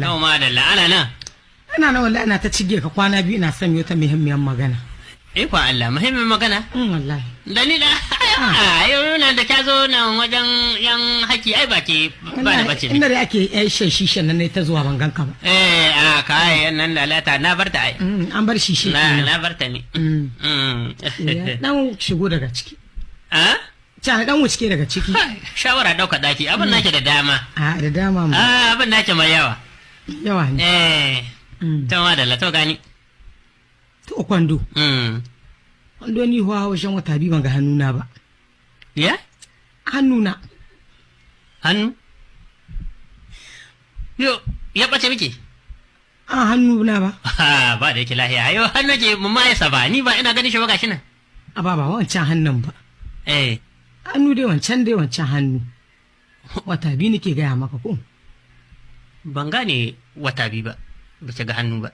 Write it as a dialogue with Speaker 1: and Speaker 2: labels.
Speaker 1: Yau ma da la'ana nan.
Speaker 2: Ana na wallahi ana ta cige ka kwana biyu ina son ta muhimmiyar magana.
Speaker 1: Kwa Allah muhimmin magana?
Speaker 2: Wallahi.
Speaker 1: Dalila yau nan da ka zo nan wajen yan haki ai baki ba da bace.
Speaker 2: Inda da ake shan shishan nan ne ta zuwa ban ganka ba.
Speaker 1: Kai nan lalata na barta ai.
Speaker 2: An bar shishi.
Speaker 1: Na barta ne.
Speaker 2: Dan shigo daga ciki.
Speaker 1: Can
Speaker 2: dan wuce daga ciki.
Speaker 1: Shawara dauka daki abin nake da dama.
Speaker 2: Da dama mu.
Speaker 1: Abin nake mai yawa.
Speaker 2: Yawa ne.
Speaker 1: Tawa da lato gani.
Speaker 2: To kwando. Kwando ni huwa wajen wata biyu ban ga hannuna ba.
Speaker 1: Ya?
Speaker 2: Hannuna.
Speaker 1: Hannu? Yo, ya ɓace miki?
Speaker 2: Hannuna ba.
Speaker 1: Ba da yake lahiya. Yo, hannu ke mamma ya saba. Ni ba ina ganin shi ba gashi nan.
Speaker 2: Ba wancan hannun ba. Hannu dai wancan hannu. Wata biyu nake gaya maka ko?
Speaker 1: Ban gane wata biyu ba. Ba ga hannu ba.